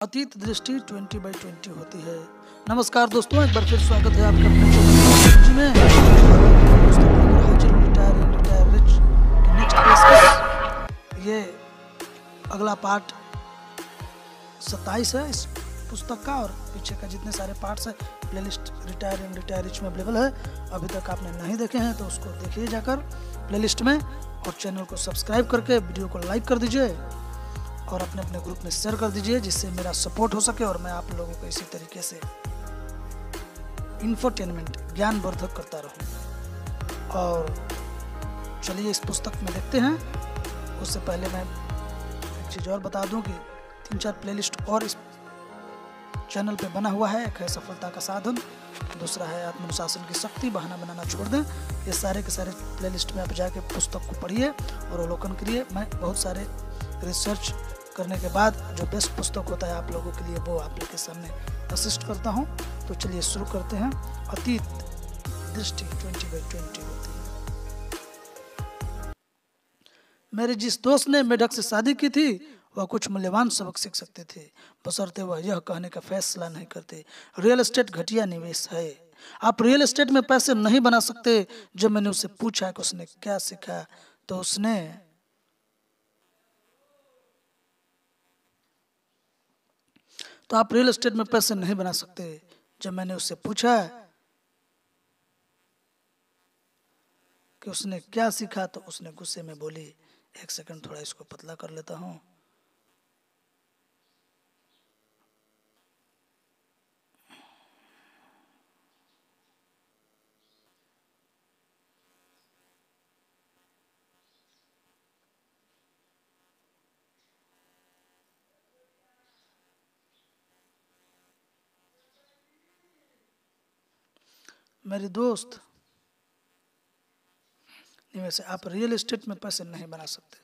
अतीत दृष्टि 20/20 होती है। नमस्कार दोस्तों, एक बार फिर स्वागत है आपका अपने चैनल में। हाजिर रिटायर एंड रिटायर रिच की नेक्स्ट पेशकश। ये अगला पार्ट 27 है इस पुस्तक का, और पीछे का जितने सारे पार्ट्स है playlist retire and retire rich में अवेलेबल है। अभी तक आपने नहीं देखे हैं तो उसको देखिए जाकर प्लेलिस्ट में, और चैनल को सब्सक्राइब करके वीडियो को लाइक कर दीजिए और अपने अपने ग्रुप में शेयर कर दीजिए, जिससे मेरा सपोर्ट हो सके और मैं आप लोगों को इसी तरीके से इंफोटेनमेंट ज्ञानवर्धक करता रहूं। और चलिए इस पुस्तक में देखते हैं। उससे पहले मैं एक चीज़ और बता दूं कि 3-4 प्लेलिस्ट और इस चैनल पे बना हुआ है। एक है सफलता का साधन, दूसरा है आत्मानुशासन की शक्ति, बहाना बनाना छोड़ दें। ये सारे के सारे प्लेलिस्ट में आप जाके पुस्तक को पढ़िए और अवलोकन करिए। मैं बहुत सारे रिसर्च करने के बाद जो बेस्ट पुस्तक होता है आप लोगों के लिए, वो आप लोग के सामने असिस्ट करता हूँ। तो चलिए शुरू करते हैं। अतीत दृष्टि 20/20 होती है। मेरे जिस दोस्त ने मेढक से शादी की थी, वह कुछ मूल्यवान सबक सीख सकते थे, बशर्ते वह यह कहने का फैसला नहीं करते रियल एस्टेट घटिया निवेश है। आप रियल एस्टेट में पैसे नहीं बना सकते। जब मैंने उससे पूछा कि उसने क्या सीखा, तो आप रियल एस्टेट में पैसे नहीं बना सकते। जब मैंने उससे पूछा कि उसने क्या सीखा, तो उसने गुस्से में बोली, एक सेकंड थोड़ा इसको पतला कर लेता हूँ। मेरे दोस्त, निवेश से आप रियल एस्टेट में पैसे नहीं बना सकते।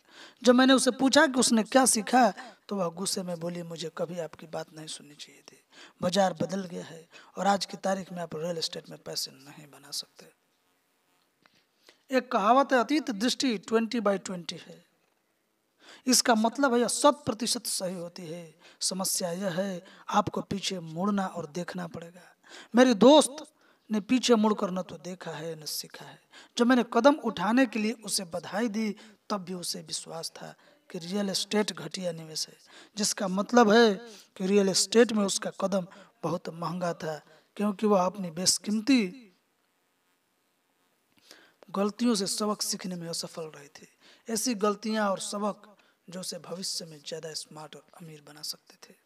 जब मैंने उसे पूछा कि उसने क्या सीखा, तो वह गुस्से में बोली, मुझे कभी आपकी बात नहीं सुननी चाहिए थी। बाजार बदल गया है और आज की तारीख में आप रियल एस्टेट में पैसे नहीं बना सकते। एक कहावत है, अतीत दृष्टि 20/20 है। इसका मतलब है यह 100% सही होती है। समस्या यह है, आपको पीछे मुड़ना और देखना पड़ेगा। मेरे दोस्त ने पीछे मुड़कर न तो देखा है न सीखा है। जब मैंने कदम उठाने के लिए उसे बधाई दी, तब भी उसे विश्वास था कि रियल एस्टेट घटिया निवेश है, जिसका मतलब है कि रियल एस्टेट में उसका कदम बहुत महंगा था, क्योंकि वह अपनी बेशकीमती गलतियों से सबक सीखने में असफल रहे थे। ऐसी गलतियां और सबक जो उसे भविष्य में ज्यादा स्मार्ट और अमीर बना सकते थे।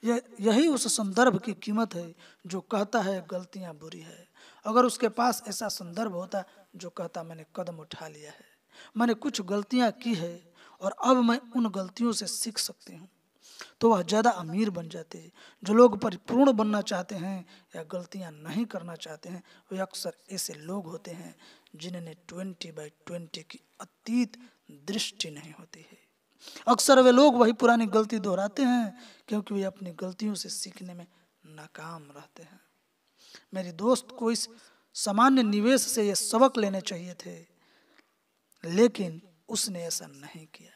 यही उस संदर्भ की कीमत है जो कहता है गलतियां बुरी है। अगर उसके पास ऐसा संदर्भ होता जो कहता मैंने कदम उठा लिया है, मैंने कुछ गलतियां की है और अब मैं उन गलतियों से सीख सकती हूँ, तो वह ज़्यादा अमीर बन जाते। जो लोग परिपूर्ण बनना चाहते हैं या गलतियां नहीं करना चाहते हैं, वे अक्सर ऐसे लोग होते हैं जिन्हें 20/20 की अतीत दृष्टि नहीं होती है। अक्सर वे लोग वही पुरानी गलती दोहराते हैं क्योंकि वे अपनी गलतियों से सीखने में नाकाम रहते हैं। मेरे दोस्त को इस सामान्य निवेश से ये सबक लेने चाहिए थे, लेकिन उसने ऐसा नहीं किया।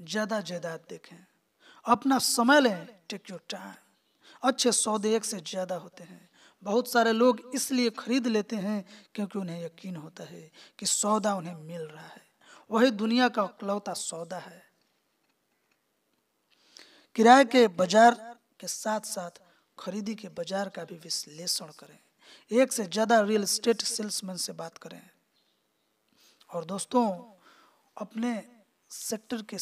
ज्यादा जायदाद देखें, अपना समय लें, टेक योर टाइम। अच्छे सौदे एक से ज्यादा होते हैं। बहुत सारे लोग इसलिए खरीद लेते हैं क्योंकि उन्हें यकीन होता है कि सौदा उन्हें मिल रहा है। वही दुनिया का इकलौता सौदा है। किराए के बाजार के साथ साथ खरीदी के बाजार का भी विश्लेषण करें। एक से ज्यादा रियल एस्टेट सेल्समैन से बात करें। और दोस्तों, अपने क्षेत्र के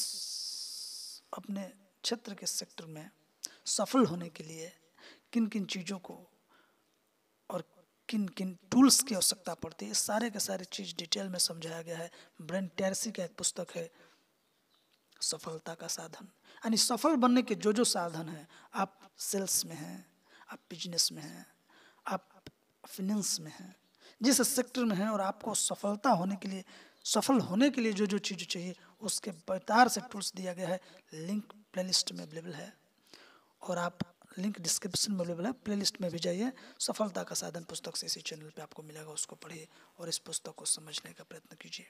सेक्टर में सफल होने के लिए किन किन चीज़ों को और किन किन टूल्स की आवश्यकता पड़ती है, सारे के सारे चीज़ डिटेल में समझाया गया है। ब्रेन ट्रेसी का एक पुस्तक है, सफलता का साधन। यानी सफल बनने के जो साधन हैं, आप सेल्स में हैं, आप बिजनेस में हैं, आप फाइनेंस में हैं, जिस सेक्टर में हैं, और आपको सफल होने के लिए जो चीज़ चाहिए, उसके विस्तार से टूल्स दिया गया है। लिंक प्लेलिस्ट में अवेलेबल है और आप लिंक डिस्क्रिप्शन में अवेलेबल है। प्लेलिस्ट में भी जाइए। सफलता का साधन पुस्तक से इसी चैनल पे आपको मिलेगा, उसको पढ़िए और इस पुस्तक को समझने का प्रयत्न कीजिए।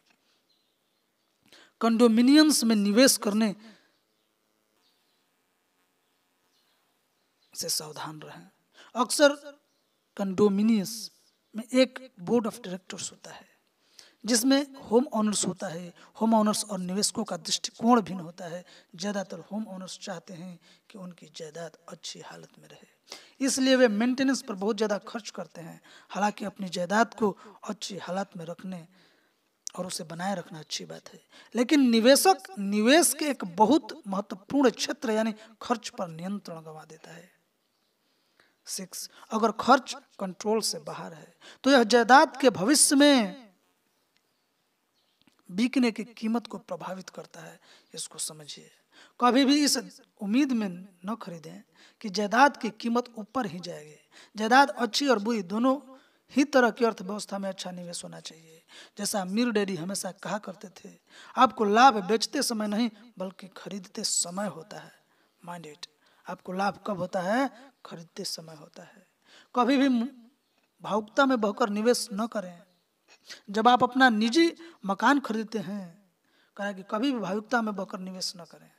कंडोमिनियंस में निवेश करने से सावधान रहें। अक्सर कंडोमिनियस में एक बोर्ड ऑफ डायरेक्टर्स होता है जिसमें होम ओनर्स होता है। होम ओनर्स और निवेशकों का दृष्टिकोण भिन्न होता है। ज़्यादातर होम ओनर्स चाहते हैं कि उनकी जायदाद अच्छी हालत में रहे, इसलिए वे मेंटेनेंस पर बहुत ज़्यादा खर्च करते हैं। हालांकि अपनी जायदाद को अच्छी हालत में रखने और उसे बनाए रखना अच्छी बात है, लेकिन निवेशक निवेश के एक बहुत महत्वपूर्ण क्षेत्र यानी खर्च पर नियंत्रण गंवा देता है। 6, अगर खर्च कंट्रोल से बाहर है तो यह जायदाद के भविष्य में बिकने की कीमत को प्रभावित करता है। इसको समझिए। कभी भी इस उम्मीद में न खरीदें कि जायदाद की कीमत ऊपर ही जाएगी। जायदाद अच्छी और बुरी दोनों ही तरह की अर्थव्यवस्था में अच्छा निवेश होना चाहिए। जैसा अमीर डैडी हमेशा कहा करते थे, आपको लाभ बेचते समय नहीं बल्कि खरीदते समय होता है। Mind it. आपको लाभ कब होता है? खरीदते समय होता है। कभी भी भावुकता में बहकर निवेश न करें। जब आप अपना निजी मकान खरीदते हैं, कहा कि कभी भी भावुकता में बहकर निवेश न करें।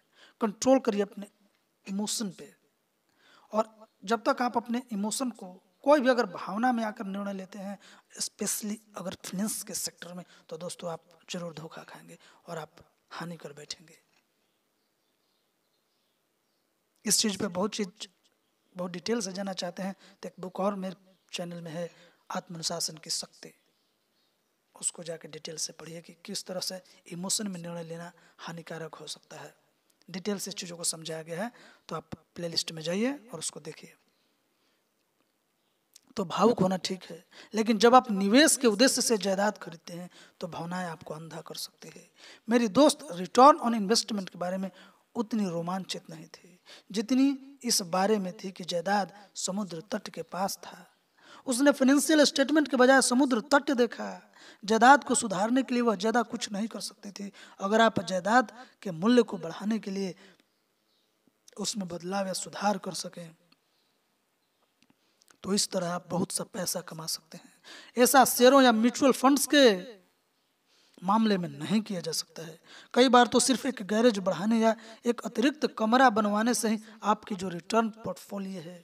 कंट्रोल करिए अपने इमोशन पे। और जब तक आप अपने इमोशन को, कोई भी अगर भावना में आकर निर्णय लेते हैं, स्पेशली अगर फाइनेंस के सेक्टर में, तो दोस्तों आप जरूर धोखा खाएंगे और आप हानि कर बैठेंगे। इस चीज़ पे बहुत डिटेल से जानना चाहते हैं तो एक बुक और मेरे चैनल में है, आत्मानुशासन की शक्ति। उसको जाके डिटेल से पढ़िए कि किस तरह से इमोशन में निर्णय लेना हानिकारक हो सकता है। डिटेल से चीज़ों को समझाया गया है, तो आप प्लेलिस्ट में जाइए और उसको देखिए। तो भावुक होना ठीक है, लेकिन जब आप निवेश के उद्देश्य से जायदाद खरीदते हैं तो भावनाएं आपको अंधा कर सकती है। मेरी दोस्त रिटर्न ऑन इन्वेस्टमेंट के बारे में उतनी रोमांचित नहीं थी जितनी इस बारे में थी कि जायदाद समुद्र तट के पास था। उसने फाइनेंशियल स्टेटमेंट के बजाय समुद्र तट देखा। जायदाद को सुधारने के लिए वह ज़्यादा कुछ नहीं कर सकती थी। अगर आप जायदाद के मूल्य को बढ़ाने के लिए उसमें बदलाव या सुधार कर सकें तो इस तरह आप बहुत सा पैसा कमा सकते हैं। ऐसा शेयरों या म्यूचुअल फंड्स के मामले में नहीं किया जा सकता है। कई बार तो सिर्फ एक गैरेज बढ़ाने या एक अतिरिक्त कमरा बनवाने से ही आपकी जो रिटर्न पोर्टफोलियो है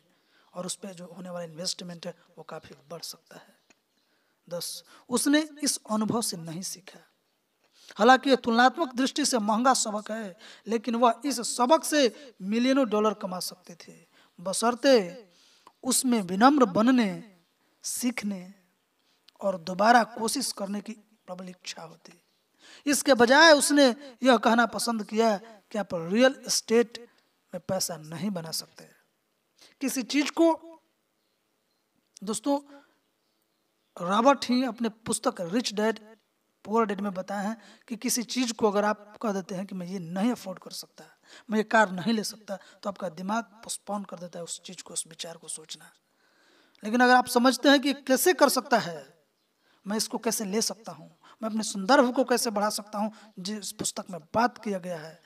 और उस पर जो होने वाला इन्वेस्टमेंट है वो काफ़ी बढ़ सकता है। 10, उसने इस अनुभव से नहीं सीखा। हालांकि यह तुलनात्मक दृष्टि से महंगा सबक है, लेकिन वह इस सबक से मिलियनों डॉलर कमा सकते थे, बशर्ते उसमें विनम्र बनने, सीखने और दोबारा कोशिश करने की प्रबल इच्छा होती। इसके बजाय उसने यह कहना पसंद किया कि आप रियल एस्टेट में पैसा नहीं बना सकते। किसी चीज को, दोस्तों, रॉबर्ट ही अपने पुस्तक रिच डैड पुअर डैड में बताया है कि किसी चीज को अगर आप कह देते हैं कि मैं ये नहीं अफोर्ड कर सकता, मैं ये कार नहीं ले सकता, तो आपका दिमाग पोस्टपोन कर देता है उस चीज को, उस विचार को सोचना। लेकिन अगर आप समझते हैं कि कैसे कर सकता है, मैं इसको कैसे ले सकता हूँ, मैं अपने संदर्भ को कैसे बढ़ा सकता हूँ जिस पुस्तक में बात किया गया है,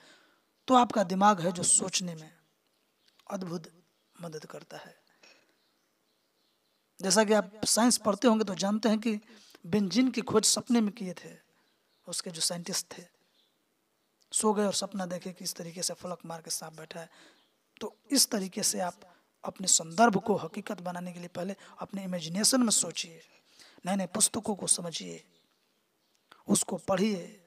तो आपका दिमाग है जो सोचने में अद्भुत मदद करता है। जैसा कि आप साइंस पढ़ते होंगे तो जानते हैं कि बेंजीन की खोज सपने में किए थे। उसके जो साइंटिस्ट थे सो गए और सपना देखे कि इस तरीके से फलक मार के सांप बैठा है। तो इस तरीके से आप अपने संदर्भ को हकीकत बनाने के लिए पहले अपने इमेजिनेशन में सोचिए, नए नए पुस्तकों को समझिए, उसको पढ़िए,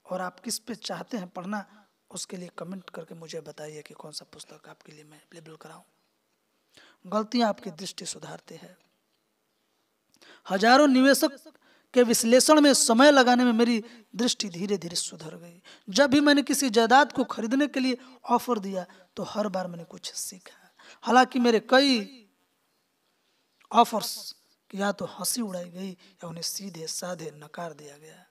और आप किस पे चाहते हैं पढ़ना उसके लिए कमेंट करके मुझे बताइए कि कौन सा पुस्तक आपके लिए मैं अवेलेबल कराऊं। गलतियां आपकी दृष्टि सुधारते हैं। हजारों निवेशक के विश्लेषण में समय लगाने में मेरी दृष्टि धीरे धीरे सुधर गई। जब भी मैंने किसी जायदाद को खरीदने के लिए ऑफर दिया तो हर बार मैंने कुछ सीखा। हालांकि मेरे कई ऑफर्स की या तो हंसी उड़ाई गई या उन्हें सीधे साधे नकार दिया गया।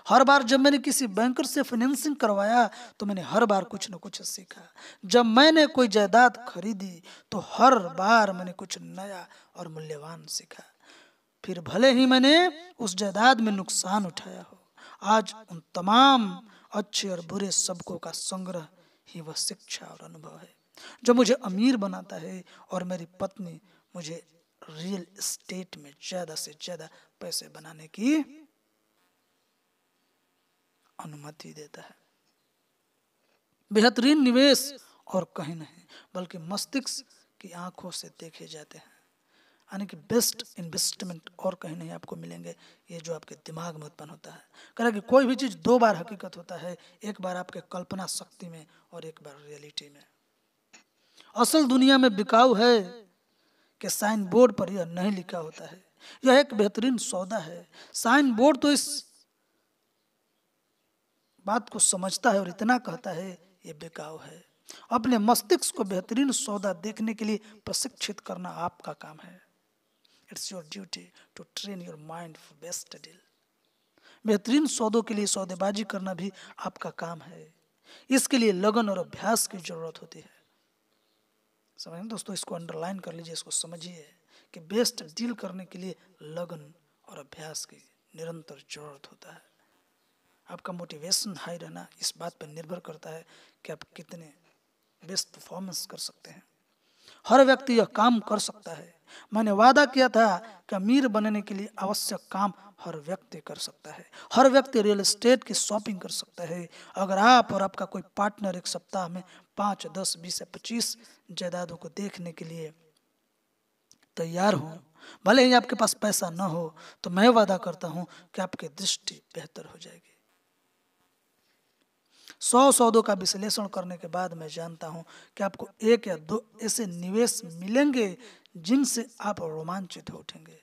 हर बार जब मैंने किसी बैंकर से फाइनेंसिंग करवाया तो मैंने हर बार कुछ न कुछ सीखा। जब मैंने कोई जायदाद खरीदी तो हर बार मैंने कुछ नया और मूल्यवान सीखा, फिर भले ही मैंने उस जायदाद में नुकसान उठाया हो। आज उन तमाम अच्छे और बुरे सबकों का संग्रह ही वह शिक्षा और अनुभव है जो मुझे अमीर बनाता है और मेरी पत्नी मुझे रियल एस्टेट में ज्यादा से ज्यादा पैसे बनाने की अनुमति देता है। बेहतरीन निवेश और कहीं नहीं, बल्कि मस्तिष्क की आंखों से देखे जाते हैं। यानी कि बेस्ट इन्वेस्टमेंट और कहीं नहीं आपको मिलेंगे, ये जो आपके दिमाग में उत्पन्न होता है। कह कि कोई भी चीज़ दो बार हकीकत होता है, एक बार आपके कल्पना शक्ति में और एक बार रियलिटी में। असल दुनिया में बिकाऊ है कि साइन बोर्ड पर यह नहीं लिखा होता है, यह एक बेहतरीन सौदा है। साइन बोर्ड तो इस बात को समझता है और इतना कहता है ये बिकाऊ है। अपने मस्तिष्क को बेहतरीन सौदा देखने के लिए प्रशिक्षित करना आपका काम है। It's your duty to train your mind for best deal. बेहतरीन सौदों के लिए सौदेबाजी करना भी आपका काम है। इसके लिए लगन और अभ्यास की जरूरत होती है। समझें दोस्तों, इसको अंडरलाइन कर लीजिए, इसको समझिए कि बेस्ट डील करने के लिए लगन और अभ्यास की निरंतर जरूरत होता है। आपका मोटिवेशन हाई रहना इस बात पर निर्भर करता है कि आप कितने बेस्ट परफॉर्मेंस कर सकते हैं। हर व्यक्ति यह काम कर सकता है। मैंने वादा किया था कि अमीर बनने के लिए आवश्यक काम हर व्यक्ति कर सकता है। हर व्यक्ति रियल एस्टेट की शॉपिंग कर सकता है। अगर आप और आपका कोई पार्टनर एक सप्ताह में 5, 10, 20 या 25 जायदादों को देखने के लिए तैयार हो, भले ही आपके पास पैसा न हो, तो मैं वादा करता हूं कि आपकी दृष्टि बेहतर हो जाएगी। 100 सौदों का विश्लेषण करने के बाद मैं जानता हूं कि आपको 1 या 2 ऐसे निवेश मिलेंगे जिनसे आप रोमांचित हो उठेंगे।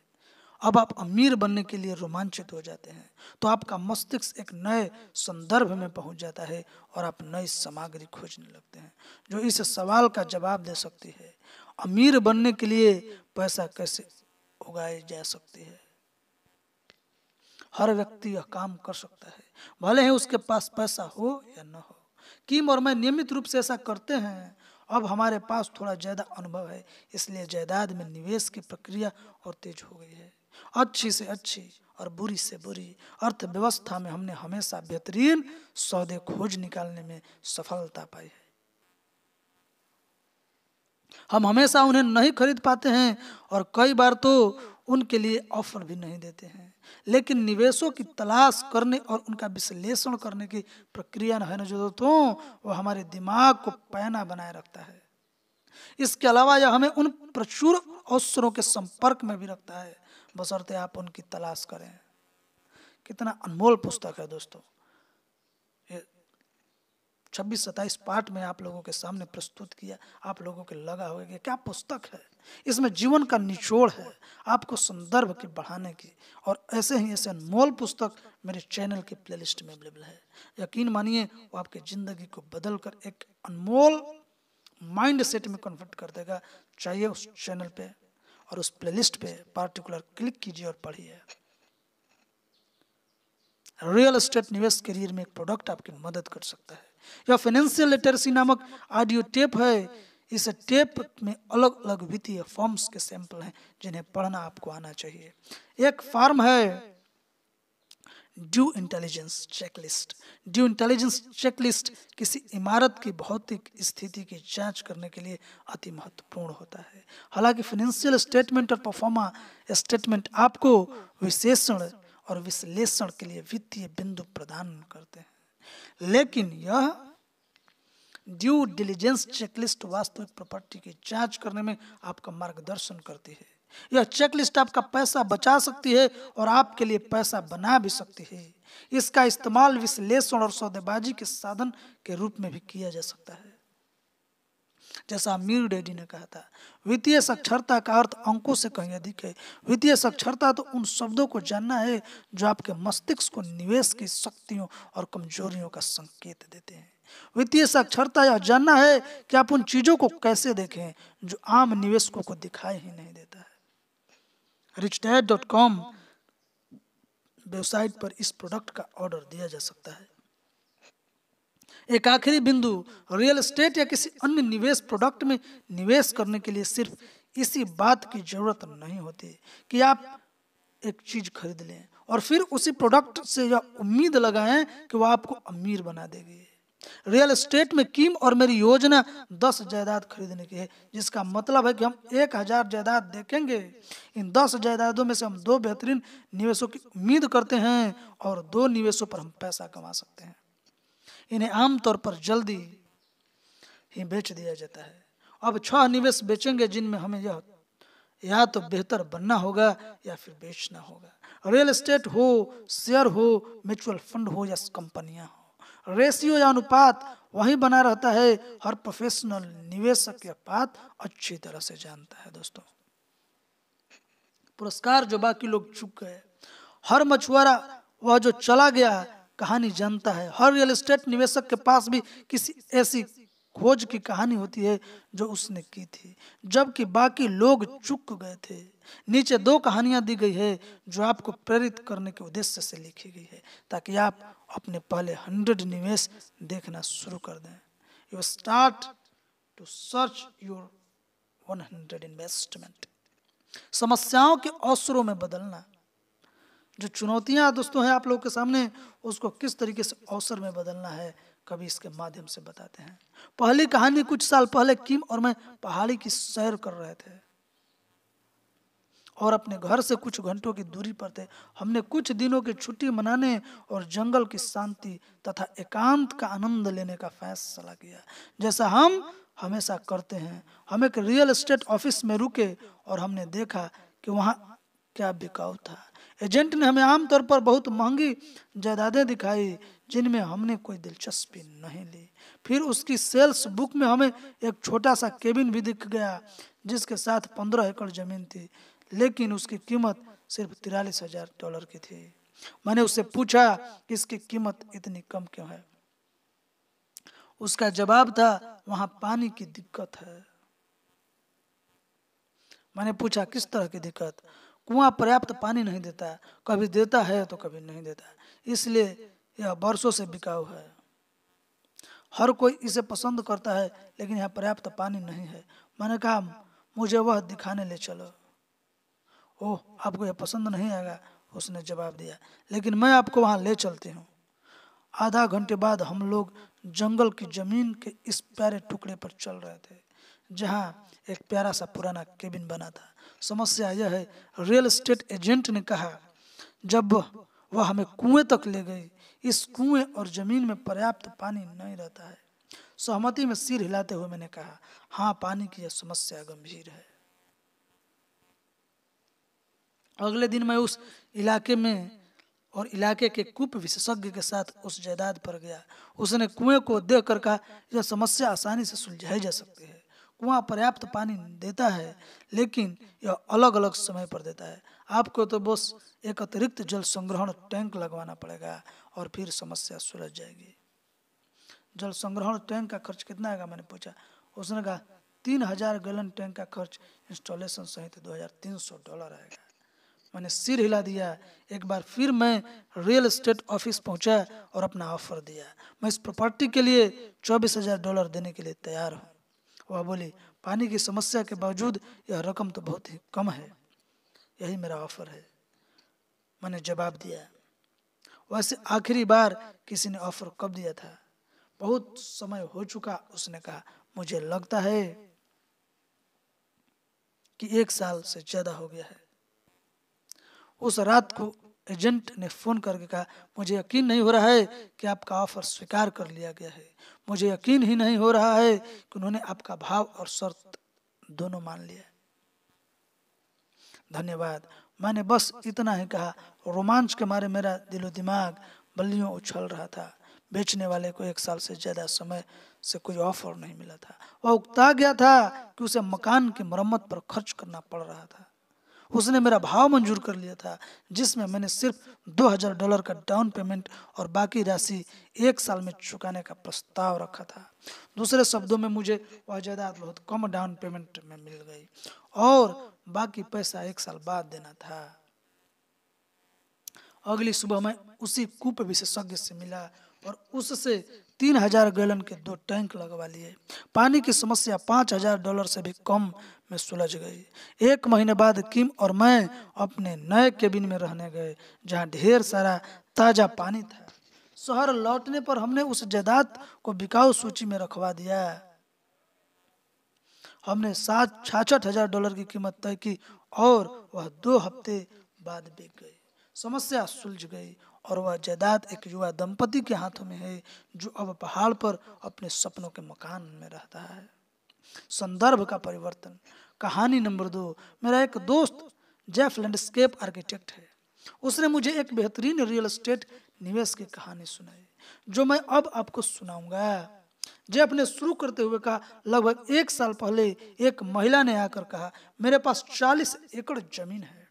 अब आप अमीर बनने के लिए रोमांचित हो जाते हैं तो आपका मस्तिष्क एक नए संदर्भ में पहुंच जाता है और आप नई सामग्री खोजने लगते हैं जो इस सवाल का जवाब दे सकती है, अमीर बनने के लिए पैसा कैसे उगाई जा सकती है। हर व्यक्ति यह काम कर सकता है, भले ही उसके पास पैसा हो या न हो। किम और मैं नियमित रूप से ऐसा करते हैं। अब हमारे पास थोड़ा ज़्यादा अनुभव है, इसलिए जायदाद में निवेश की प्रक्रिया और तेज हो गई है। अच्छी से अच्छी और बुरी से बुरी अर्थव्यवस्था में हमने हमेशा बेहतरीन सौदे खोज निकालने में सफलता पाई है। हम हमेशा उन्हें नहीं खरीद पाते हैं और कई बार तो उनके लिए ऑफर भी नहीं देते हैं, लेकिन निवेशों की तलाश करने और उनका विश्लेषण करने की प्रक्रिया है ना जो दोस्तों, वो हमारे दिमाग को पैना बनाए रखता है। इसके अलावा यह हमें उन प्रचुर अवसरों के संपर्क में भी रखता है, बशर्ते आप उनकी तलाश करें। कितना अनमोल पुस्तक है दोस्तों। 26-27 पार्ट में आप लोगों के सामने प्रस्तुत किया। आप लोगों के लगा होगा कि क्या पुस्तक है, इसमें जीवन का निचोड़ है आपको संदर्भ के बढ़ाने की। और ऐसे ही ऐसे अनमोल पुस्तक मेरे चैनल के प्लेलिस्ट में अवेलेबल है। यकीन मानिए वो आपकी ज़िंदगी को बदल कर एक अनमोल माइंड सेट में कन्वर्ट कर देगा। चाहिए उस चैनल पे और उस प्लेलिस्ट पे पार्टिकुलर क्लिक कीजिए और पढ़िए। रियल एस्टेट निवेश करियर में एक प्रोडक्ट आपकी मदद कर सकता है। यह फाइनेंशियल लिटरेसी नामक ऑडियो टेप है। इस टेप में अलग अलग वित्तीय फॉर्म्स के सैंपल हैं जिन्हें पढ़ना आपको आना चाहिए। एक फॉर्म है due intelligence checklist. Due intelligence checklist किसी इमारत की भौतिक स्थिति की जांच करने के लिए अति महत्वपूर्ण होता है। हालांकि फाइनेंशियल स्टेटमेंट और परफॉर्मा स्टेटमेंट आपको विशेषण और विश्लेषण के लिए वित्तीय बिंदु प्रदान करते हैं, लेकिन यह ड्यू डिलिजेंस चेकलिस्ट वास्तविक प्रॉपर्टी की जांच करने में आपका मार्गदर्शन करती है। यह चेकलिस्ट आपका पैसा बचा सकती है और आपके लिए पैसा बना भी सकती है। इसका इस्तेमाल विश्लेषण और सौदेबाजी के साधन के रूप में भी किया जा सकता है। जैसा अमीर डैडी ने कहा था, वित्तीय साक्षरता का अर्थ अंकों से कहीं अधिक है। वित्तीय साक्षरता तो उन शब्दों को जानना है जो आपके मस्तिष्क को निवेश की शक्तियों और कमजोरियों का संकेत देते हैं। वित्तीय साक्षरता यह जानना है कि आप उन चीजों को कैसे देखें जो आम निवेशकों को दिखाई ही नहीं देता है। richdad.com वेबसाइट पर इस प्रोडक्ट का ऑर्डर दिया जा सकता है। एक आखिरी बिंदु, रियल एस्टेट या किसी अन्य निवेश प्रोडक्ट में निवेश करने के लिए सिर्फ इसी बात की जरूरत नहीं होती कि आप एक चीज खरीद लें और फिर उसी प्रोडक्ट से यह उम्मीद लगाएं कि वह आपको अमीर बना देगी। रियल एस्टेट में किम और मेरी योजना 10 जायदाद खरीदने की है, जिसका मतलब है कि हम 1000 जायदाद देखेंगे। इन 10 जायदादों में से हम 2 बेहतरीन निवेशों की उम्मीद करते हैं और 2 निवेशों पर हम पैसा कमा सकते हैं। इन्हें आमतौर पर जल्दी ही बेच दिया जाता है। अब 6 निवेश बेचेंगे जिनमें हमें यह या तो बेहतर बनना होगा या फिर बेचना होगा। रियल एस्टेट हो, शेयर हो, म्यूचुअल फंड हो या कंपनियां हो, रेशियो या अनुपात वही बना रहता है। हर प्रोफेशनल निवेशक यह बात अच्छी तरह से जानता है। दोस्तों, पुरस्कार जो बाकी लोग चुक गए, हर मछुआरा वह जो चला गया कहानी जानता है। हर रियल एस्टेट निवेशक के पास भी किसी ऐसी खोज की कहानी होती है जो उसने की थी, जबकि बाकी लोग चूक गए थे। नीचे 2 कहानियां दी गई है जो आपको प्रेरित करने के उद्देश्य से लिखी गई है, ताकि आप अपने पहले 100 निवेश देखना शुरू कर दें। You start to search your 100 investment. समस्याओं के अवसरों में बदलना। जो चुनौतियां दोस्तों हैं आप लोगों के सामने, उसको किस तरीके से अवसर में बदलना है, कभी इसके माध्यम से बताते हैं। पहली कहानी, कुछ साल पहले किम और मैं पहाड़ी की सैर कर रहे थे और अपने घर से कुछ घंटों की दूरी पर थे। हमने कुछ दिनों की छुट्टी मनाने और जंगल की शांति तथा एकांत का आनंद लेने का फैसला किया, जैसा हम हमेशा करते हैं। हम एक रियल एस्टेट ऑफिस में रुके और हमने देखा कि वहाँ क्या बिकाऊ था। एजेंट ने हमें आमतौर पर बहुत महंगी जायदादें दिखाई जिनमें हमने कोई दिलचस्पी नहीं ली। फिर उसकी सेल्स बुक में हमें एक छोटा सा केबिन भी दिख गया जिसके साथ 15 एकड़ जमीन थी, लेकिन उसकी कीमत सिर्फ $43,000 की थी। मैंने उससे पूछा कि इसकी कीमत इतनी कम क्यों है। उसका जवाब था, वहां पानी की दिक्कत है। मैंने पूछा, किस तरह की दिक्कत? कुआं पर्याप्त पानी नहीं देता, कभी देता है तो कभी नहीं देता, इसलिए यह वर्षों से बिकाऊ है। हर कोई इसे पसंद करता है लेकिन यहाँ पर्याप्त पानी नहीं है। मैंने कहा, मुझे वह दिखाने ले चलो। ओह, आपको यह पसंद नहीं आएगा, उसने जवाब दिया, लेकिन मैं आपको वहां ले चलती हूँ। आधा घंटे बाद हम लोग जंगल की जमीन के इस प्यारे टुकड़े पर चल रहे थे जहाँ एक प्यारा सा पुराना केबिन बना था। समस्या यह है, रियल एस्टेट एजेंट ने कहा जब वह हमें कुएं तक ले गई, इस कुएं और जमीन में पर्याप्त पानी नहीं रहता है। सहमति में सिर हिलाते हुए मैंने कहा, हाँ, पानी की यह समस्या गंभीर है। अगले दिन मैं उस इलाके में और इलाके के कूप विशेषज्ञ के साथ उस जायदाद पर गया। उसने कुएं को देखकर कहा, यह समस्या आसानी से सुलझाई जा सकती है। कुआं पर्याप्त पानी देता है लेकिन यह अलग अलग समय पर देता है। आपको तो बस एक अतिरिक्त जल संग्रहण टैंक लगवाना पड़ेगा और फिर समस्या सुलझ जाएगी। जल संग्रहण टैंक का खर्च कितना आएगा, मैंने पूछा। उसने कहा, 3000 गैलन टैंक का खर्च इंस्टॉलेशन सहित $2300 आएगा। मैंने सिर हिला दिया। एक बार फिर मैं रियल एस्टेट ऑफिस पहुंचा और अपना ऑफर दिया। मैं इस प्रॉपर्टी के लिए $24,000 देने के लिए तैयार हूँ। वह बोली, पानी की समस्या के बावजूद यह रकम तो बहुत ही कम है, यही मेरा ऑफर है। मैंने जवाब दिया। वैसे आखिरी बार किसी ने ऑफर कब दिया था? बहुत समय हो चुका, उसने कहा। मुझे लगता है कि 1 साल से ज्यादा हो गया है। उस रात को एजेंट ने फोन करके कहा, मुझे यकीन नहीं हो रहा है कि आपका ऑफर स्वीकार कर लिया गया है। मुझे यकीन ही नहीं हो रहा है कि उन्होंने आपका भाव और शर्त दोनों मान लिया। धन्यवाद, मैंने बस इतना ही कहा। रोमांच के मारे मेरा दिलो दिमाग बल्लियों उछल रहा था। बेचने वाले को 1 साल से ज्यादा समय से कोई ऑफर नहीं मिला था। वह उकता गया था कि उसे मकान की मरम्मत पर खर्च करना पड़ रहा था। उसने मेरा भाव मंजूर कर लिया था, जिसमें मैंने सिर्फ $2000 का डाउन पेमेंट और बाकी राशि 1 साल में चुकाने का प्रस्ताव रखा था। दूसरे शब्दों में मुझे वह जायदाद बहुत कम डाउन पेमेंट में मिल गई और बाकी पैसा 1 साल बाद देना था। अगली सुबह मैं उसी कूप विशेषज्ञ से मिला और उससे 3000 गैलन के 2 टैंक लगवा लिए। पानी की समस्या $5000 से भी कम में सुलझ गई। 1 महीने बाद किम और मैं अपने नए केबिन में रहने गए जहां ढेर सारा ताजा पानी था। शहर लौटने पर हमने उस जायदाद को बिकाऊ सूची में रखवा दिया। हमने $66,000 की कीमत तय की और वह 2 हफ्ते बाद बिक गई। समस्या सुलझ गई और वह जायदाद एक युवा दंपति के हाथों में है जो अब पहाड़ पर अपने सपनों के मकान में रहता है। संदर्भ का परिवर्तन। कहानी नंबर 2। मेरा एक दोस्त जेफ लैंडस्केप आर्किटेक्ट है। उसने मुझे एक बेहतरीन रियल एस्टेट निवेश की कहानी सुनाई जो मैं अब आपको सुनाऊंगा। जेफ ने शुरू करते हुए कहा, लगभग 1 साल पहले एक महिला ने आकर कहा, मेरे पास 40 एकड़ जमीन है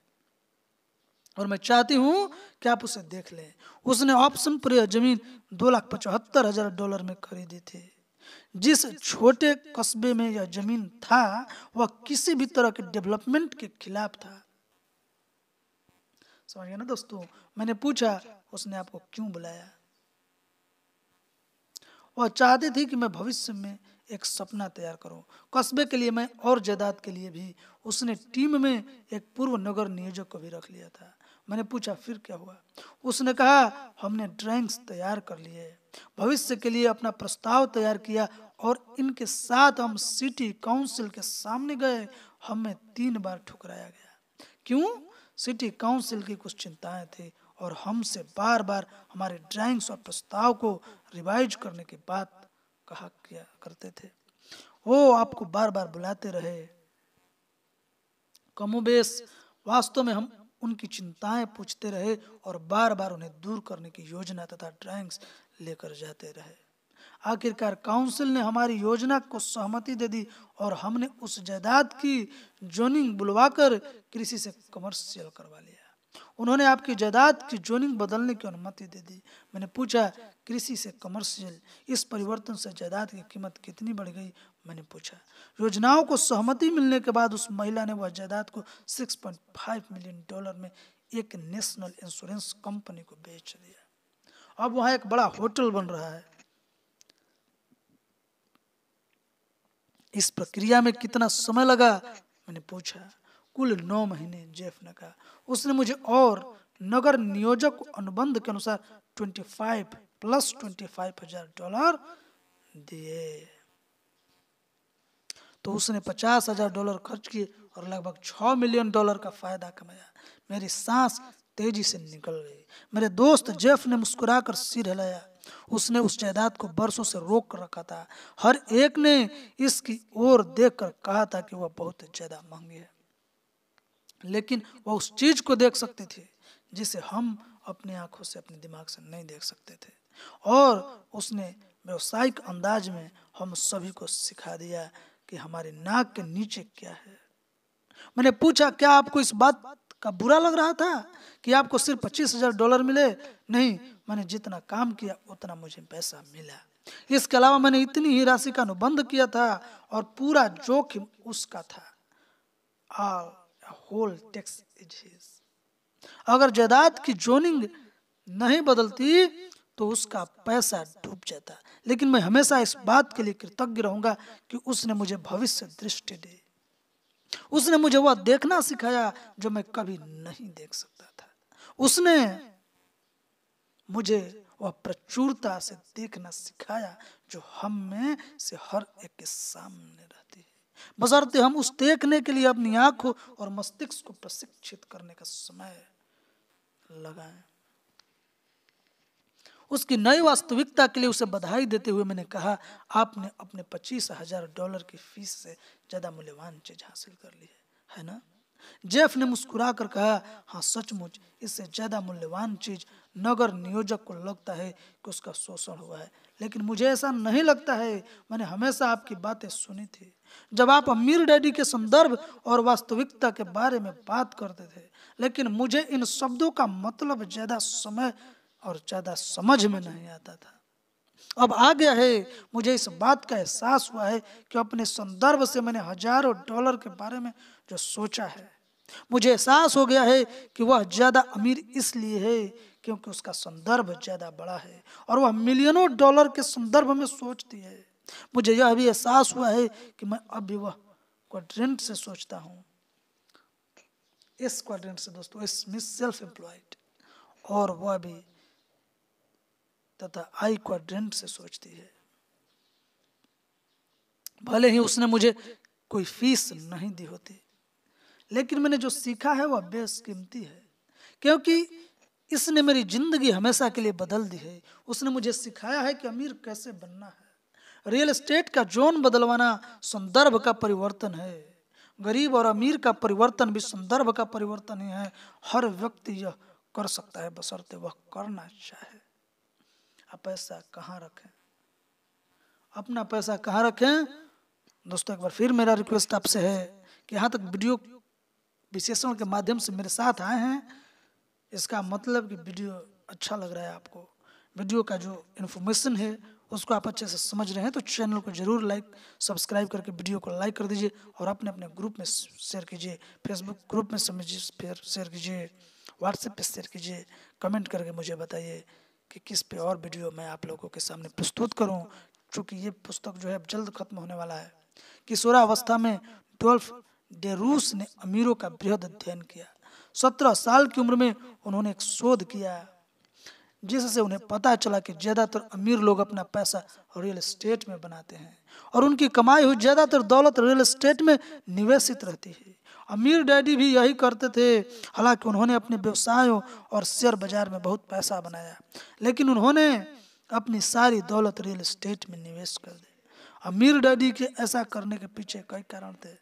और मैं चाहती हूं कि आप उसे देख लें। उसने ऑप्शन पर यह जमीन $2,75,000 में खरीदी थी। जिस छोटे कस्बे में यह जमीन था वह किसी भी तरह के डेवलपमेंट के खिलाफ था। समझ गए ना दोस्तों? मैंने पूछा, उसने आपको क्यों बुलाया? वह चाहती थी कि मैं भविष्य में एक सपना तैयार करूं, कस्बे के लिए मैं और जायदाद के लिए भी। उसने टीम में एक पूर्व नगर नियोजक को भी रख लिया था। मैंने पूछा, फिर क्या हुआ? उसने कहा, हमने ड्राइंग्स तैयार कर लिए, भविष्य के लिए अपना प्रस्ताव तैयार किया और इनके साथ हम सिटी काउंसिल के सामने गए। हमें 3 बार ठुकराया गया। क्यों? सिटी काउंसिल की कुछ चिंताएं थी और हमसे बार बार हमारे ड्राइंग्स और प्रस्ताव को रिवाइज करने की बात कहा किया करते थे। वो आपको बार बार बुलाते रहे। कमोबेश वास्तव में हम उनकी चिंताएं पूछते रहे और बार बार उन्हें दूर करने की योजना तथा ड्राइंग्स लेकर जाते रहे। आखिरकार काउंसिल ने हमारी योजना को सहमति दे दी और हमने उस जायदाद की जोनिंग बुलवाकर कृषि से कमर्शियल करवा लिया। उन्होंने आपकी जायदाद की जोनिंग बदलने की अनुमति दे दी। मैंने पूछा, कृषि से कमर्शियल, इस परिवर्तन से जायदाद की कीमत कितनी बढ़ गई? मैंने पूछा। योजनाओं को सहमति मिलने के बाद उस महिला ने वह जायदाद को $6.5 मिलियन में एक नेशनल इंश्योरेंस कंपनी को बेच दिया। अब वहां एक बड़ा होटल बन रहा है। इस प्रक्रिया में कितना समय लगा? मैंने पूछा। कुल 9 महीने, जेफ ने कहा। उसने मुझे और नगर नियोजक अनुबंध के अनुसार 25 + $25,000 दिए। तो उसने $50,000 खर्च किए और लगभग $6 मिलियन का फायदा कमाया। मेरी सांस तेजी से निकल गई। मेरे दोस्त जेफ ने मुस्कुराकर सिर हिलाया। उसने उस जायदाद को बरसों से रोक कर रखा था। हर एक ने इसकी ओर देखकर कहा था कि वह बहुत ज्यादा महंगी है, लेकिन वह उस चीज को देख सकते थे जिसे हम अपनी आंखों से, अपने दिमाग से नहीं देख सकते थे। और उसने व्यवसायिक अंदाज में हम सभी को सिखा दिया कि हमारी नाक के नीचे क्या है। मैंने पूछा, क्या आपको इस बात का बुरा लग रहा था कि आपको सिर्फ $25,000 मिले? नहीं, मैंने जितना काम किया उतना मुझे पैसा मिला। इसके अलावा मैंने इतनी ही राशि का अनुबंध किया था और पूरा जोखिम उसका था। Whole tax is his. अगर जायदाद की जोनिंग नहीं बदलती तो उसका पैसा डूब जाता, लेकिन मैं हमेशा इस बात के लिए कृतज्ञ रहूंगा कि उसने मुझे भविष्य दृष्टि दी। उसने मुझे वह देखना सिखाया जो मैं कभी नहीं देख सकता था। उसने मुझे वह प्रचुरता से देखना सिखाया जो हम में से हर एक के सामने रहती है, बशर्ते हम उस देखने के लिए अपनी आंखों और मस्तिष्क को प्रशिक्षित करने का समय लगाएं। उसकी नई वास्तविकता के लिए उसे बधाई देते हुए मैंने कहा, आपने अपने $25,000 की फीस से ज्यादा मूल्यवान चीज हासिल कर ली है ना? जेफ ने मुस्कुरा कर कहा, हाँ सचमुच, इससे ज्यादा मूल्यवान चीज नगर नियोजक को लगता है कि उसका शोषण हुआ है, लेकिन मुझे ऐसा नहीं लगता है। मैंने हमेशा आपकी बातें सुनी थी जब आप अमीर डैडी के संदर्भ और वास्तविकता के बारे में बात करते थे, लेकिन मुझे इन शब्दों का मतलब ज्यादा समय और ज्यादा समझ में नहीं आता था। अब आ गया है। मुझे इस बात का एहसास हुआ है कि अपने संदर्भ से मैंने हजारों डॉलर के बारे में जो सोचा है, मुझे एहसास हो गया है कि वह ज्यादा अमीर इसलिए है क्योंकि उसका संदर्भ ज्यादा बड़ा है और वह मिलियनों डॉलर के संदर्भ में सोचती है। मुझे यह भी एहसास हुआ है कि मैं अब भी वह क्वाड्रेंट से सोचता हूँ, इस क्वाड्रेंट से दोस्तों, इस सेल्फ एम्प्लॉयड, और वह भी तथा आई क्वाड्रेंट से सोचती है। भले ही उसने मुझे कोई फीस नहीं दी होती, लेकिन मैंने जो सीखा है वह बेशकीमती है, क्योंकि इसने मेरी जिंदगी हमेशा के लिए बदल दी है। उसने मुझे सिखाया है कि अमीर कैसे बनना है। रियल एस्टेट का जोन बदलवाना संदर्भ का परिवर्तन है। गरीब और अमीर का परिवर्तन भी संदर्भ का परिवर्तन ही है। हर व्यक्ति यह कर सकता है बशर्ते वह करना चाहे। आप पैसा कहाँ रखें, अपना पैसा कहाँ रखें? दोस्तों एक बार फिर मेरा रिक्वेस्ट आपसे है कि यहाँ तक वीडियो विश्लेषण के माध्यम से मेरे साथ आए हैं, इसका मतलब कि वीडियो अच्छा लग रहा है आपको, वीडियो का जो इन्फॉर्मेशन है उसको आप अच्छे से समझ रहे हैं, तो चैनल को जरूर लाइक सब्सक्राइब करके वीडियो को लाइक कर दीजिए और अपने अपने ग्रुप में शेयर कीजिए, फेसबुक ग्रुप में शेयर कीजिए, व्हाट्सएप पे शेयर कीजिए। कमेंट करके मुझे बताइए कि किस पे और वीडियो मैं आप लोगों के सामने प्रस्तुत करूं, क्योंकि ये पुस्तक जो है जल्द खत्म होने वाला है। किशोरावस्था में डोल्फ डेरूस ने अमीरों का बृहद अध्ययन किया। 17 साल की उम्र में उन्होंने एक शोध किया जिससे उन्हें पता चला कि ज्यादातर अमीर लोग अपना पैसा रियल एस्टेट में बनाते हैं और उनकी कमाई हुई ज्यादातर दौलत रियल एस्टेट में निवेशित रहती है। अमीर डैडी भी यही करते थे। हालांकि उन्होंने अपने व्यवसायों और शेयर बाजार में बहुत पैसा बनाया, लेकिन उन्होंने अपनी सारी दौलत रियल एस्टेट में निवेश कर दी। अमीर डैडी के ऐसा करने के पीछे कई कारण थे।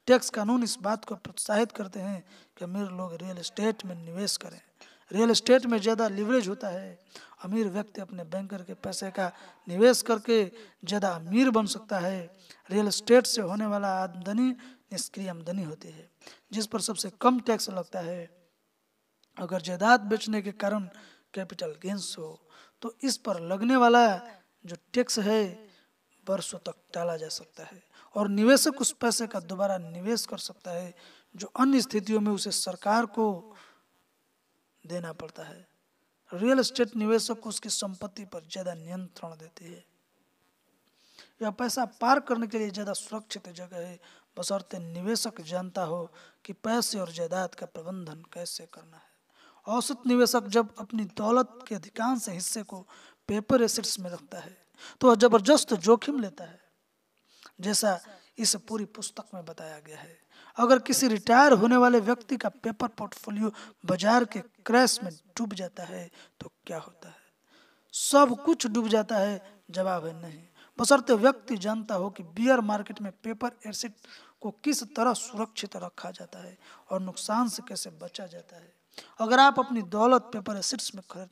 टैक्स कानून इस बात को प्रोत्साहित करते हैं कि अमीर लोग रियल एस्टेट में निवेश करें। रियल एस्टेट में ज़्यादा लिवरेज होता है। अमीर व्यक्ति अपने बैंकर के पैसे का निवेश करके ज़्यादा अमीर बन सकता है। रियल एस्टेट से होने वाला आमदनी निष्क्रिय आमदनी होती है जिस पर सबसे कम टैक्स लगता है। अगर जायदाद बेचने के कारण कैपिटल गेंस हो तो इस पर लगने वाला जो टैक्स है वर्षों तक टाला जा सकता है और निवेशक उस पैसे का दोबारा निवेश कर सकता है जो अन्य स्थितियों में उसे सरकार को देना पड़ता है। रियल एस्टेट निवेशक को उसकी संपत्ति पर ज्यादा नियंत्रण देती है। यह पैसा पार करने के लिए ज्यादा सुरक्षित जगह है बशर्ते निवेशक जानता हो कि पैसे और जायदाद का प्रबंधन कैसे करना है। औसत निवेशक जब अपनी दौलत के अधिकांश हिस्से को पेपर एसेट्स में रखता है तो वह जबरदस्त जोखिम लेता है, जैसा इस पूरी पुस्तक में बताया गया है। अगर किसी रिटायर होने वाले व्यक्ति का पेपर पोर्टफोलियो बाजार के क्रैश में डूब जाता है तो क्या होता है? सब कुछ डूब जाता है? जवाब है नहीं, बशर्ते व्यक्ति जानता हो कि बियर मार्केट में पेपर एसेट को किस तरह सुरक्षित रखा जाता है और नुकसान से कैसे बचा जाता है। अगर आप अपनी दौलत पेपर एसेट्स में खरीद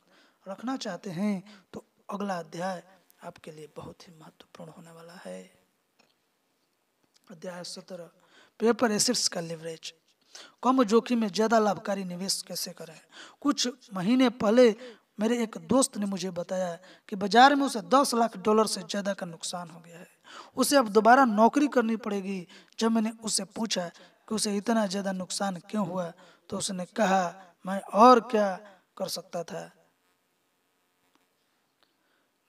रखना चाहते हैं तो अगला अध्याय आपके लिए बहुत ही महत्वपूर्ण होने वाला है। अध्याय 17, पेपर एसेट्स का लिवरेज। कम जोखिम में ज्यादा लाभकारी निवेश कैसे करें। कुछ महीने पहले मेरे एक दोस्त ने मुझे बताया कि बाजार में उसे $10 लाख से ज्यादा का नुकसान हो गया है। उसे अब दोबारा नौकरी करनी पड़ेगी। जब मैंने उससे पूछा कि उसे इतना ज्यादा नुकसान क्यों हुआ तो उसने कहा, मैं और क्या कर सकता था,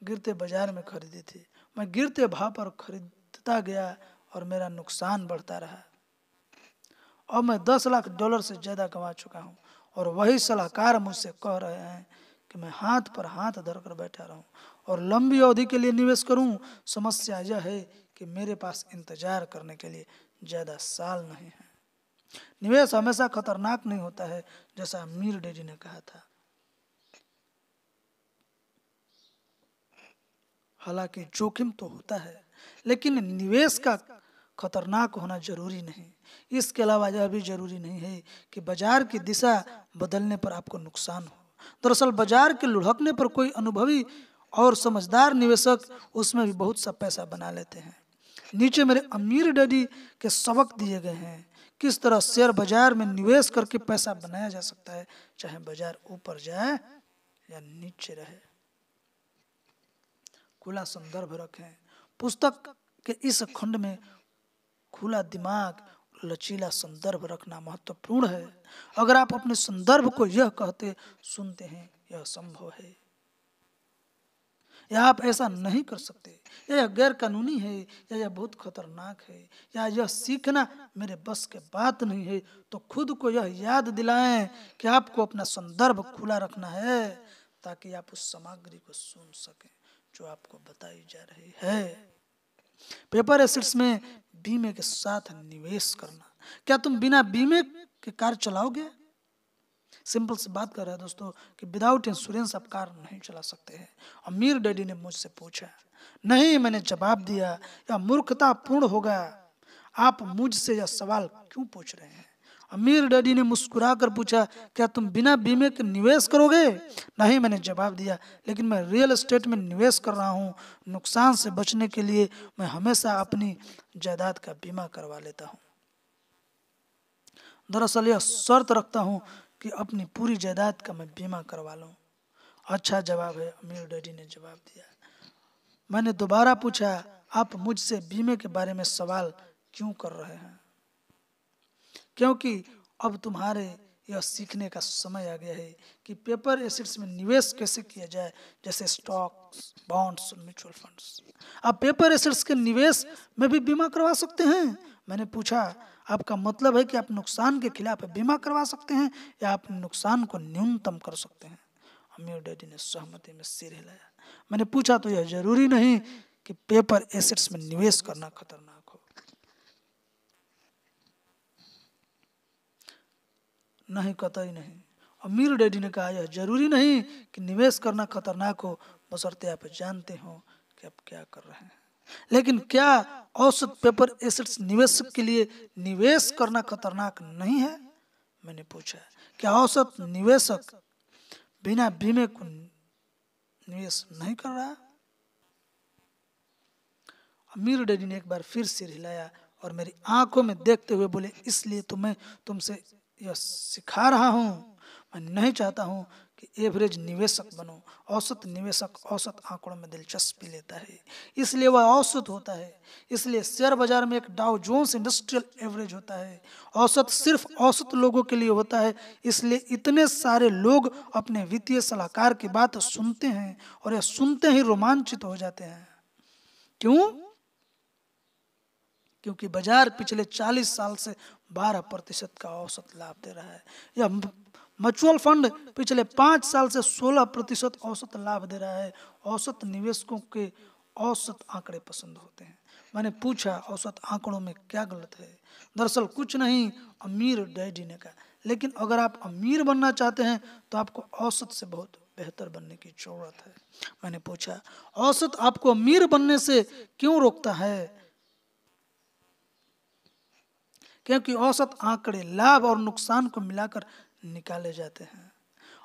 गिरते बाजार में खरीदी थी। मैं गिरते भाव पर खरीदता गया और मेरा नुकसान बढ़ता रहा। अब मैं $10 लाख से ज्यादा कमा चुका हूँ और वही सलाहकार मुझसे कह रहे हैं कि मैं हाथ पर हाथ धरकर बैठा रहूं और लंबी अवधि के लिए निवेश करूं। समस्या यह है कि मेरे पास इंतजार करने के लिए ज्यादा साल नहीं है। निवेश हमेशा खतरनाक नहीं होता है जैसा अमीर डैडी ने कहा था। हालांकि जोखिम तो होता है लेकिन निवेश का खतरनाक होना जरूरी नहीं। इसके अलावा यह भी जरूरी नहीं है कि बाजार की दिशा बदलने पर आपको नुकसान हो। दरअसल बाजार के लुढ़कने पर कोई अनुभवी और समझदार निवेशक उसमें भी बहुत सा पैसा बना लेते हैं। नीचे मेरे अमीर डैडी के सबक दिए गए हैं किस तरह शेयर बाजार में निवेश करके पैसा बनाया जा सकता है, चाहे बाजार ऊपर जाए या नीचे रहे। खुला संदर्भ रखें। पुस्तक के इस खंड में खुला दिमाग, लचीला संदर्भ रखना महत्वपूर्ण है। अगर आप अपने संदर्भ को यह कहते सुनते हैं यह संभव है या आप ऐसा नहीं कर सकते, या यह गैर कानूनी है, या यह बहुत खतरनाक है, या यह सीखना मेरे बस के बात नहीं है, तो खुद को यह याद दिलाएं कि आपको अपना संदर्भ खुला रखना है ताकि आप उस सामग्री को सुन सकें जो आपको बताई जा रही है। पेपर एसेट्स में बीमे के साथ निवेश करना। क्या तुम बिना बीमे के कार चलाओगे? सिंपल सी बात कर रहा है दोस्तों कि विदाउट इंश्योरेंस आप कार नहीं चला सकते हैं। अमीर डैडी ने मुझसे पूछा। नहीं, मैंने जवाब दिया, यह मूर्खता पूर्ण होगा। आप मुझसे यह सवाल क्यों पूछ रहे हैं? अमीर डैडी ने मुस्कुराकर पूछा, क्या तुम बिना बीमे के निवेश करोगे? नहीं, मैंने जवाब दिया, लेकिन मैं रियल एस्टेट में निवेश कर रहा हूँ। नुकसान से बचने के लिए मैं हमेशा अपनी जायदाद का बीमा करवा लेता हूँ। दरअसल यह शर्त रखता हूँ कि अपनी पूरी जायदाद का मैं बीमा करवा लूँ। अच्छा जवाब है, अमीर डैडी ने जवाब दिया। मैंने दोबारा पूछा, आप मुझसे बीमे के बारे में सवाल क्यों कर रहे हैं? क्योंकि अब तुम्हारे यह सीखने का समय आ गया है कि पेपर एसेट्स में निवेश कैसे किया जाए, जैसे स्टॉक्स, बॉन्ड्स और म्यूचुअल फंड्स। आप पेपर एसेट्स के निवेश में भी बीमा करवा सकते हैं। मैंने पूछा, आपका मतलब है कि आप नुकसान के खिलाफ बीमा करवा सकते हैं या आप नुकसान को न्यूनतम कर सकते हैं? अमीर डैडी ने सहमति में सिर हिलाया। मैंने पूछा, तो यह जरूरी नहीं कि पेपर एसेट्स में निवेश करना खतरनाक हो? नहीं, कतई नहीं। अमीर डैडी ने कहा, यह जरूरी नहीं कि निवेश करना खतरनाक हो, बशर्ते आप जानते हो कि आप क्या कर रहे हैं। लेकिन क्या औसत पेपर एसेट्स निवेशक के लिए निवेश करना खतरनाक नहीं है? मैंने पूछा, क्या औसत निवेशक बिना बीमे को निवेश नहीं कर रहा? अमीर डैडी ने एक बार फिर सिर हिलाया और मेरी आंखों में देखते हुए बोले, इसलिए तो मैं तुमसे यह सिखा रहा हूँ। मैं नहीं चाहता हूँ कि एवरेज निवेशक बनो। औसत निवेशक औसत आंकड़ों में दिलचस्पी लेता है, इसलिए वह औसत होता है। इसलिए शेयर बाजार में एक डाउ जोन्स इंडस्ट्रियल एवरेज होता है। औसत सिर्फ औसत लोगों के लिए होता है, इसलिए इतने सारे लोग अपने वित्तीय सलाहकार की बात सुनते हैं और यह सुनते ही रोमांचित हो जाते हैं। क्यों? क्योंकि बाजार पिछले 40 साल से 12% का औसत लाभ दे रहा है। यह म्यूचुअल फंड पिछले 5 साल से 16% औसत लाभ दे रहा है। औसत निवेशकों के औसत आंकड़े पसंद होते हैं। मैंने पूछा, औसत आंकड़ों में क्या गलत है? दरअसल कुछ नहीं, अमीर डैडी ने कहा, लेकिन अगर आप अमीर बनना चाहते हैं तो आपको औसत से बहुत बेहतर बनने की जरूरत है। मैंने पूछा, औसत आपको अमीर बनने से क्यों रोकता है? क्योंकि औसत आंकड़े लाभ और नुकसान को मिलाकर निकाले जाते हैं।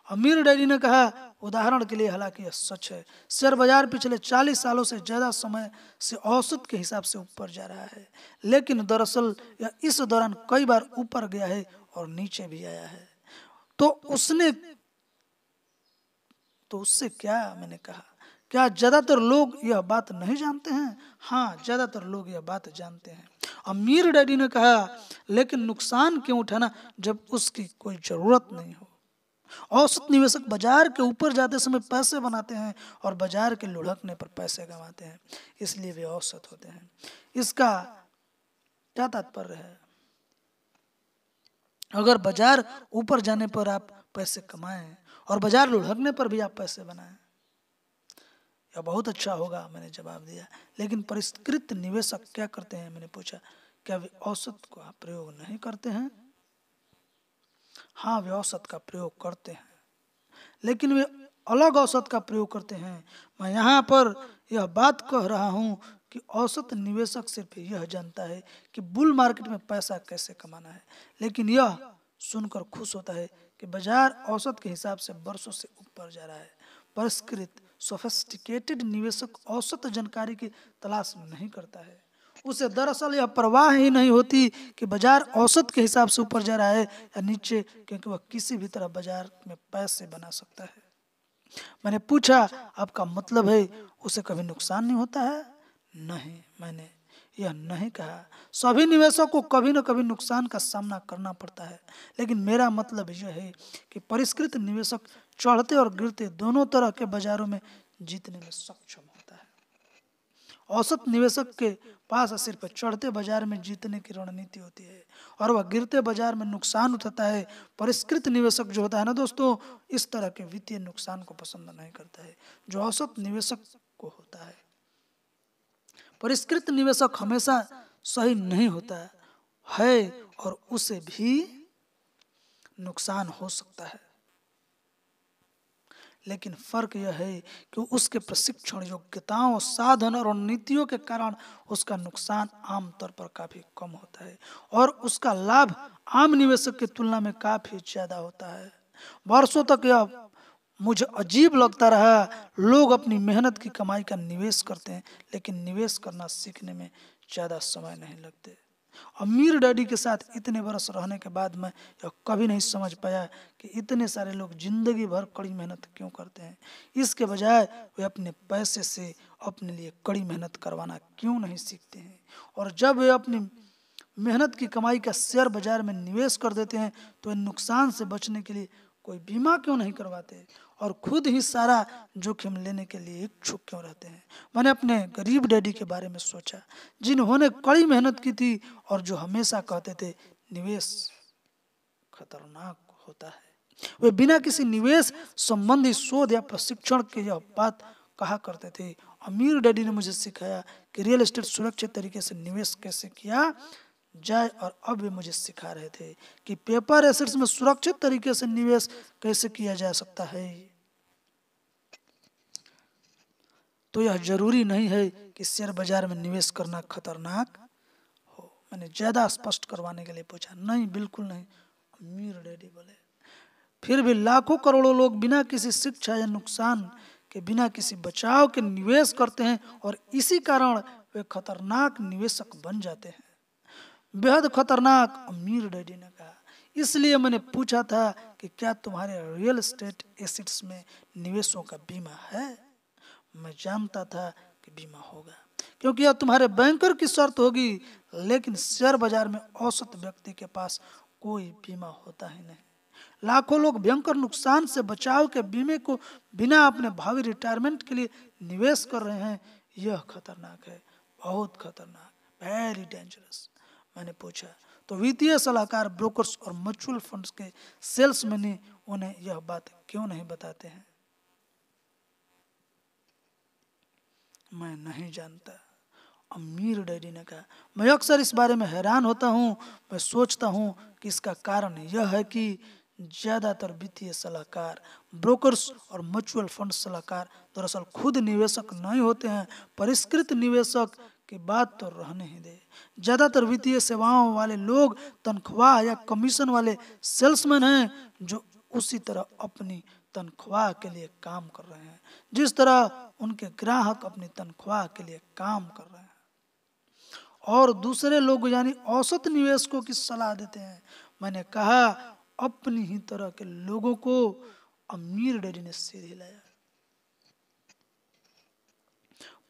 अमीर डैडी ने कहा, उदाहरण के लिए, हालांकि यह सच है, शेयर बाजार पिछले 40 सालों से ज्यादा समय से औसत के हिसाब से ऊपर जा रहा है, लेकिन दरअसल यह इस दौरान कई बार ऊपर गया है और नीचे भी आया है। तो उससे क्या? मैंने कहा, क्या ज्यादातर लोग यह बात नहीं जानते हैं? हाँ, ज्यादातर लोग यह बात जानते हैं। अमीर डैडी ने कहा, लेकिन नुकसान क्यों उठाना जब उसकी कोई जरूरत नहीं हो? औसत निवेशक बाजार के ऊपर जाते समय पैसे बनाते हैं और बाजार के लुढ़कने पर पैसे गंवाते हैं, इसलिए वे औसत होते हैं। इसका क्या तात्पर्य है? अगर बाजार ऊपर जाने पर आप पैसे कमाएं और बाजार लुढ़कने पर भी आप पैसे बनाएं, यह बहुत अच्छा होगा। मैंने जवाब दिया। लेकिन परिष्कृत निवेशक क्या करते हैं? मैंने पूछा, क्या वे औसत का प्रयोग नहीं करते हैं? हाँ, वे औसत का प्रयोग करते हैं, लेकिन वे अलग औसत का प्रयोग करते हैं। मैं यहाँ पर यह बात कह रहा हूँ कि औसत निवेशक सिर्फ यह जानता है कि बुल मार्केट में पैसा कैसे कमाना है, लेकिन यह सुनकर खुश होता है कि बाजार औसत के हिसाब से वर्षों से ऊपर जा रहा है। परिष्कृत सोफिस्टिकेटेड निवेशक औसत जानकारी की तलाश नहीं करता है। उसे दरअसल यह परवाह ही नहीं होती कि बाजार औसत के हिसाब से ऊपर जा रहा है या नीचे, क्योंकि वह किसी भी तरह बाजार में पैसे बना सकता है। मैंने पूछा, आपका मतलब है उसे कभी नुकसान नहीं होता है? नहीं, मैंने यह नहीं कहा। सभी निवेशकों को कभी न कभी नुकसान का सामना करना पड़ता है, लेकिन मेरा मतलब यह है कि परिष्कृत निवेशक चढ़ते और गिरते दोनों तरह के बाजारों में जीतने में सक्षम होता है। औसत निवेशक के पास सिर्फ चढ़ते बाजार में जीतने की रणनीति होती है और वह गिरते बाजार में नुकसान उठाता है। परिष्कृत निवेशक जो होता है ना दोस्तों, इस तरह के वित्तीय नुकसान को पसंद नहीं करता है जो औसत निवेशक को होता है। परिष्कृत निवेशक हमेशा सही नहीं होता है और उसे भी नुकसान हो सकता है। लेकिन फर्क यह है कि उसके प्रशिक्षण, योग्यताओं, साधन और नीतियों के कारण उसका नुकसान आमतौर पर काफी कम होता है और उसका लाभ आम निवेशक की तुलना में काफी ज्यादा होता है। वर्षों तक यह मुझे अजीब लगता रहा, लोग अपनी मेहनत की कमाई का निवेश करते हैं लेकिन निवेश करना सीखने में ज्यादा समय नहीं लगते। अमीर डैडी के साथ इतने बरस रहने के बाद मैं यह कभी नहीं समझ पाया कि इतने सारे लोग जिंदगी भर कड़ी मेहनत क्यों करते हैं। इसके बजाय वे अपने पैसे से अपने लिए कड़ी मेहनत करवाना क्यों नहीं सीखते हैं, और जब वे अपनी मेहनत की कमाई का शेयर बाजार में निवेश कर देते हैं तो नुकसान से बचने के लिए कोई बीमा क्यों नहीं करवाते और खुद ही सारा जोखिम लेने के लिए इच्छुक क्यों रहते हैं। मैंने अपने गरीब डैडी के बारे में सोचा, जिन्होंने कड़ी मेहनत की थी और जो हमेशा कहते थे निवेश खतरनाक होता है। वे बिना किसी निवेश संबंधी शोध या प्रशिक्षण के यह बात कहा करते थे। अमीर डैडी ने मुझे सिखाया कि रियल एस्टेट सुरक्षित तरीके से निवेश कैसे किया जाए, और अब वे मुझे सिखा रहे थे कि पेपर एसेट्स में सुरक्षित तरीके से निवेश कैसे किया जा सकता है। तो यह जरूरी नहीं है कि शेयर बाजार में निवेश करना खतरनाक हो। मैंने ज्यादा स्पष्ट करवाने के लिए पूछा। नहीं, बिल्कुल नहीं, अमीर डैडी बोले। फिर भी लाखों करोड़ों लोग बिना किसी शिक्षा या नुकसान के, बिना किसी बचाव के निवेश करते हैं और इसी कारण वे खतरनाक निवेशक बन जाते हैं। बेहद खतरनाक, अमीर डैडी ने कहा। इसलिए मैंने पूछा था कि क्या तुम्हारे रियल एस्टेट एसेट्स में निवेशों का बीमा है। मैं जानता था कि बीमा होगा क्योंकि यह तुम्हारे बैंकर की शर्त होगी, लेकिन शेयर बाजार में औसत व्यक्ति के पास कोई बीमा होता ही नहीं। लाखों लोग भयंकर नुकसान से बचाव के बीमे को बिना अपने भावी रिटायरमेंट के लिए निवेश कर रहे हैं। यह खतरनाक है, बहुत खतरनाक, वेरी डेंजरस। मैंने पूछा तो वित्तीय सलाहकार, ब्रोकर्स और म्यूचुअल फंड्स के सेल्समैन उन्हें यह बात क्यों नहीं बताते हैं। मैं नहीं जानता, अमीर डैडी ने कहा। मैं अक्सर इस बारे में हैरान होता हूँ। मैं सोचता हूँ कि इसका कारण यह है कि ज्यादातर वित्तीय सलाहकार, ब्रोकर्स और म्यूचुअल फंड सलाहकार दरअसल खुद निवेशक नहीं होते हैं। परिष्कृत निवेशक की बात तो रहने ही दे। ज्यादातर वित्तीय सेवाओं वाले लोग तनख्वाह या कमीशन वाले सेल्समैन हैं जो उसी तरह अपनी तनख्वाह के लिए काम कर रहे हैं जिस तरह उनके ग्राहक अपनी तनख्वाह के लिए काम कर रहे हैं, और दूसरे लोग यानी औसत निवेशकों की सलाह देते हैं। मैंने कहा अपनी ही तरह के लोगों को। अमीर डैडी ने सिर हिलाया।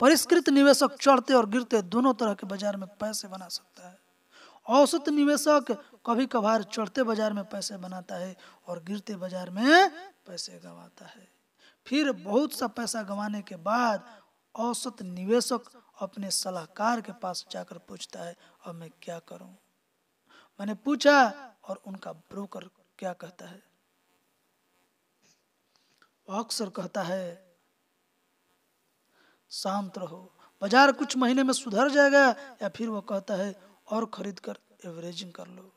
परिष्कृत निवेशक चढ़ते और गिरते दोनों तरह के बाजार में पैसे बना सकता है। औसत निवेशक कभी कभार चढ़ते बाजार में पैसे बनाता है और गिरते बाजार में पैसे गंवाता है। फिर बहुत सा पैसा गंवाने के बाद औसत निवेशक अपने सलाहकार के पास जाकर पूछता है अब मैं क्या करूं। मैंने पूछा और उनका ब्रोकर क्या कहता है। वो अक्सर कहता है शांत रहो, बाजार कुछ महीने में सुधर जाएगा, या फिर वो कहता है और खरीद कर एवरेजिंग कर लो।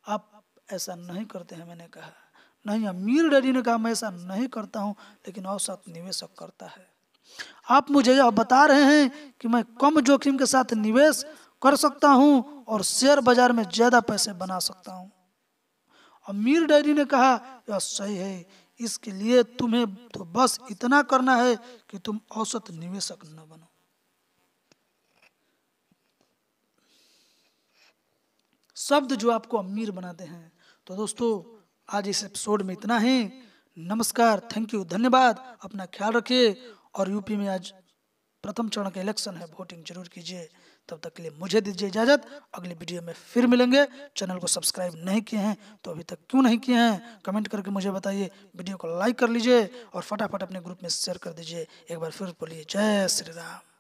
आप ऐसा नहीं करते हैं। मैंने कहा नहीं, अमीर डैडी ने कहा मैं ऐसा नहीं करता हूं, लेकिन औसत निवेशक करता है। आप मुझे यह बता रहे हैं कि मैं कम जोखिम के साथ निवेश कर सकता हूं और शेयर बाजार में ज्यादा पैसे बना सकता हूं। अमीर डैडी ने कहा यह सही है, इसके लिए तुम्हें तो बस इतना करना है कि तुम औसत निवेशक न बनो। शब्द जो आपको अमीर बनाते हैं। तो दोस्तों आज इस एपिसोड में इतना ही। नमस्कार, थैंक यू, धन्यवाद। अपना ख्याल रखिए। और यूपी में आज प्रथम चरण का इलेक्शन है, वोटिंग जरूर कीजिए। तब तक के लिए मुझे दीजिए इजाजत। अगले वीडियो में फिर मिलेंगे। चैनल को सब्सक्राइब नहीं किए हैं तो अभी तक क्यों नहीं किए हैं, कमेंट करके मुझे बताइए। वीडियो को लाइक कर लीजिए और फटाफट अपने ग्रुप में शेयर कर दीजिए। एक बार फिर बोलिए जय श्री राम।